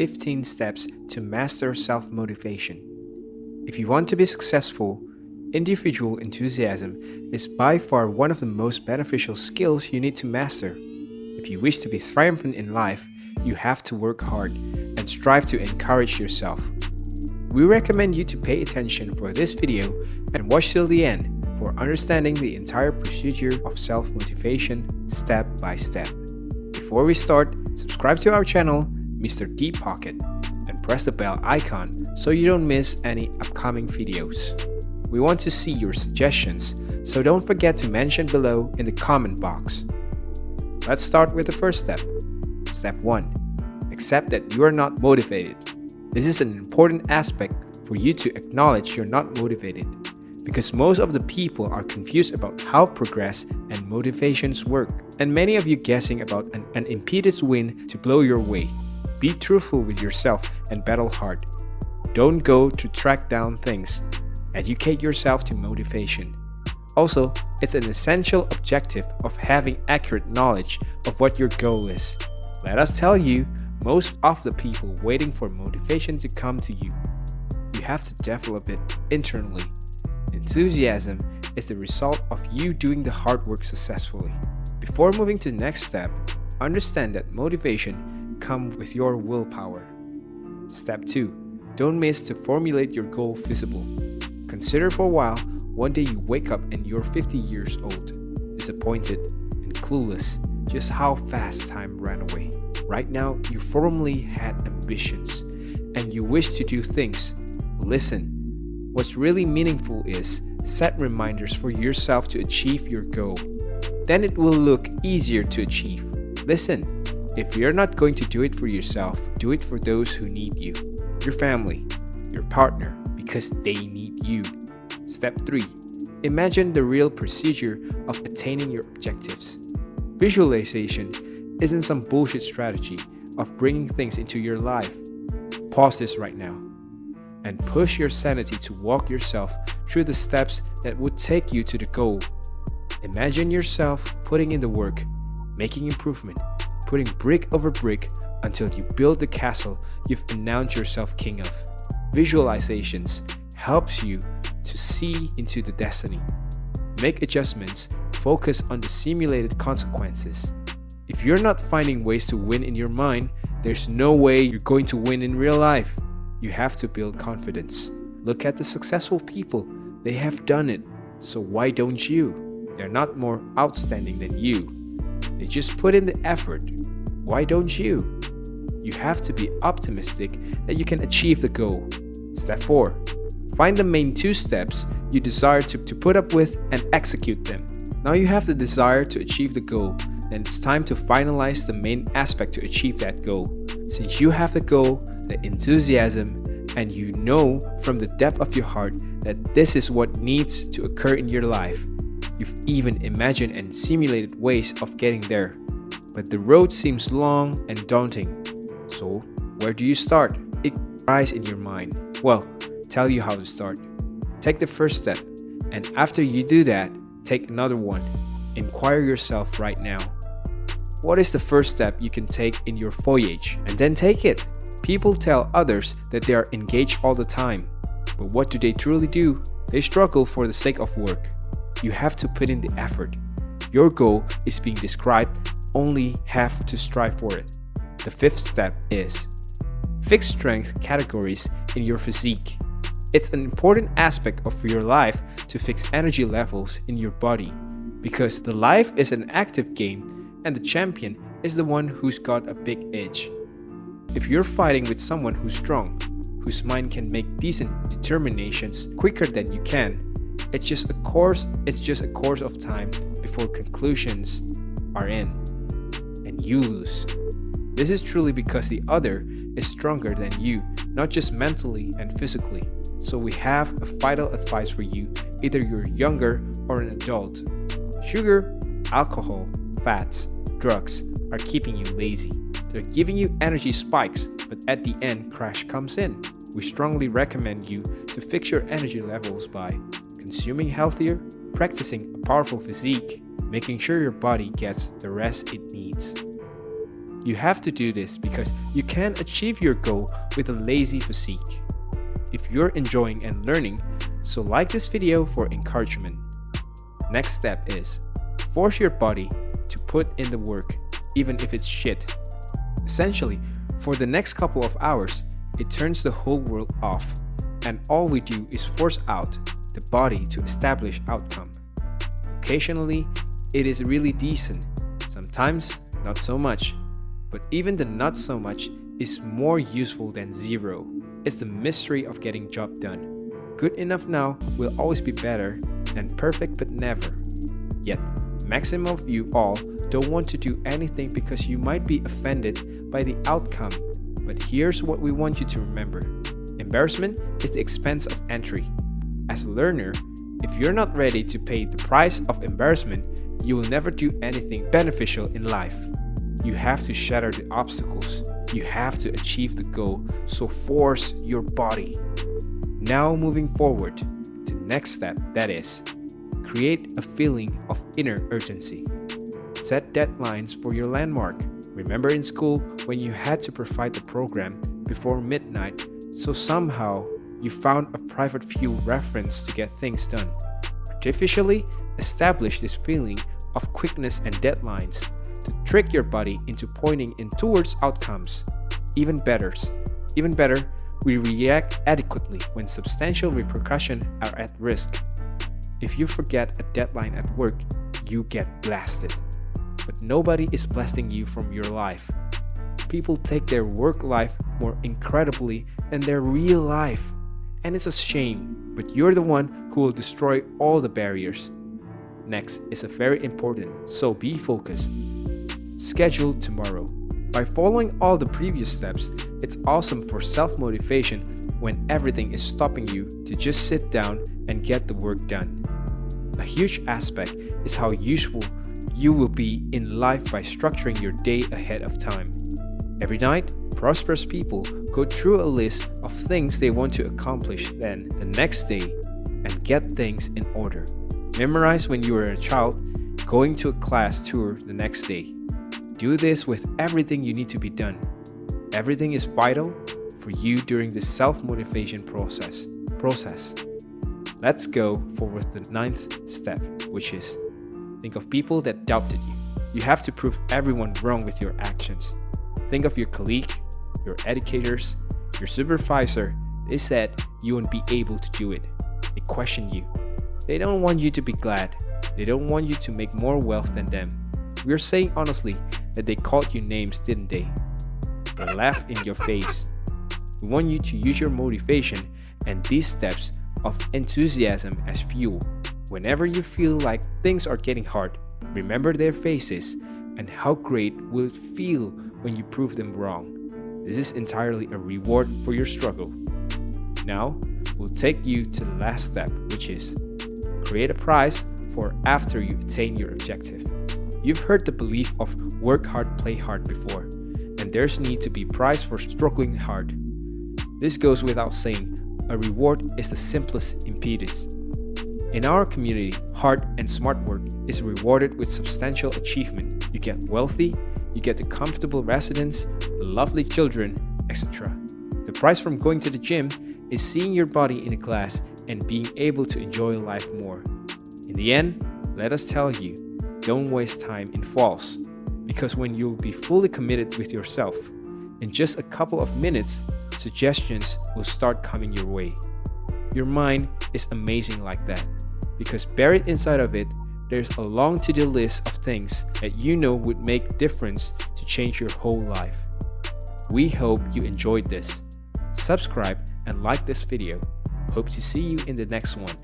15 steps to master self-motivation. If you want to be successful, individual enthusiasm is by far one of the most beneficial skills you need to master. If you wish to be triumphant in life, you have to work hard and strive to encourage yourself. We recommend you to pay attention for this video and watch till the end for understanding the entire procedure of self-motivation step by step. Before we start, subscribe to our channel, Mr. Deep Pocket, and press the bell icon so you don't miss any upcoming videos. We want to see your suggestions, so don't forget to mention below in the comment box. Let's start with the first step. Step 1. Accept that you are not motivated. This is an important aspect for you to acknowledge you're not motivated, because most of the people are confused about how progress and motivations work, and many of you guessing about an unimpeded win to blow your way. Be truthful with yourself and battle hard. Don't go to track down things. Educate yourself to motivation. Also, it's an essential objective of having accurate knowledge of what your goal is. Let us tell you, most of the people waiting for motivation to come to you. You have to develop it internally. Enthusiasm is the result of you doing the hard work successfully. Before moving to the next step, understand that motivation comes with your willpower. Step 2. Don't miss to formulate your goal visible. Consider for a while, one day you wake up and you're 50 years old, disappointed and clueless just how fast time ran away. Right now, you formerly had ambitions and you wish to do things. Listen. What's really meaningful is set reminders for yourself to achieve your goal. Then it will look easier to achieve. Listen, if you're not going to do it for yourself, do it for those who need you, your family, your partner, because they need you. Step 3. Imagine the real procedure of attaining your objectives. Visualization isn't some bullshit strategy of bringing things into your life. Pause this right now and push your sanity to walk yourself through the steps that would take you to the goal. Imagine yourself putting in the work, making improvement, putting brick over brick until you build the castle you've announced yourself king of. Visualizations helps you to see into the destiny. Make adjustments, focus on the simulated consequences. If you're not finding ways to win in your mind, there's no way you're going to win in real life. You have to build confidence. Look at the successful people. They have done it. So why don't you? They're not more outstanding than you. They just put in the effort. Why don't you? You have to be optimistic that you can achieve the goal. Step 4. Find the main 2 steps you desire to put up with and execute them. Now you have the desire to achieve the goal, then it's time to finalize the main aspect to achieve that goal. Since you have the goal, the enthusiasm, and you know from the depth of your heart that this is what needs to occur in your life, you've even imagined and simulated ways of getting there. But the road seems long and daunting. So, where do you start? It arises in your mind. Well, tell you how to start. Take the first step, and after you do that, take another one. Inquire yourself right now. What is the first step you can take in your voyage? And then take it. People tell others that they are engaged all the time. But what do they truly do? They struggle for the sake of work. You have to put in the effort. Your goal is being described, only have to strive for it. The 5th step is fix strength categories in your physique. It's an important aspect of your life to fix energy levels in your body, because the life is an active game and the champion is the one who's got a big edge. If you're fighting with someone who's strong, whose mind can make decent determinations quicker than you can, it's just a course of time before conclusions are in, and you lose. This is truly because the other is stronger than you, not just mentally and physically. So we have a vital advice for you, either you're younger or an adult. Sugar, alcohol, fats, drugs are keeping you lazy. They're giving you energy spikes, but at the end, crash comes in. We strongly recommend you to fix your energy levels by consuming healthier, practicing a powerful physique, making sure your body gets the rest it needs. You have to do this because you can't achieve your goal with a lazy physique. If you're enjoying and learning, so like this video for encouragement. Next step is force your body to put in the work, even if it's shit. Essentially, for the next couple of hours, it turns the whole world off, and all we do is force out the body to establish outcome. Occasionally, it is really decent, sometimes not so much, but even the not so much is more useful than zero. It's the mystery of getting job done. Good enough now will always be better than perfect but never. Yet, maximum of you all don't want to do anything because you might be offended by the outcome. But here's what we want you to remember. Embarrassment is the expense of entry. As a learner, if you're not ready to pay the price of embarrassment, you will never do anything beneficial in life. You have to shatter the obstacles. You have to achieve the goal, so force your body. Now moving forward to the next step, that is, create a feeling of inner urgency. Set deadlines for your landmark. Remember in school when you had to provide the program before midnight, so somehow you found a private few reference to get things done. Artificially establish this feeling of quickness and deadlines to trick your body into pointing in towards outcomes. Even better, we react adequately when substantial repercussions are at risk. If you forget a deadline at work, you get blasted. But nobody is blasting you from your life. People take their work life more incredibly than their real life. And it's a shame, but you're the one who will destroy all the barriers. Next is a very important, so be focused. Schedule tomorrow. By following all the previous steps, it's awesome for self-motivation when everything is stopping you to just sit down and get the work done. A huge aspect is how useful you will be in life by structuring your day ahead of time. Every night, prosperous people go through a list of things they want to accomplish then the next day and get things in order. Memorize when you were a child, going to a class tour the next day. Do this with everything you need to be done. Everything is vital for you during the self-motivation process. Let's go forward with the 9th step, which is think of people that doubted you. You have to prove everyone wrong with your actions. Think of your colleague, your educators, your supervisor. They said you won't be able to do it. They question you. They don't want you to be glad. They don't want you to make more wealth than them. We're saying honestly that they called you names, didn't they? They laughed in your face. We want you to use your motivation and these steps of enthusiasm as fuel. Whenever you feel like things are getting hard, remember their faces and how great will it feel when you prove them wrong. This is entirely a reward for your struggle. Now, we'll take you to the last step, which is create a prize for after you attain your objective. You've heard the belief of work hard, play hard before, and there's need to be prize for struggling hard. This goes without saying, a reward is the simplest impetus. In our community, hard and smart work is rewarded with substantial achievement. You get wealthy, you get the comfortable residence, the lovely children, etc. The price from going to the gym is seeing your body in a glass and being able to enjoy life more. In the end, let us tell you, don't waste time in false, because when you'll be fully committed with yourself, in just a couple of minutes, suggestions will start coming your way. Your mind is amazing like that, because buried inside of it, there's a long to-do list of things that you know would make difference to change your whole life. We hope you enjoyed this. Subscribe and like this video. Hope to see you in the next one.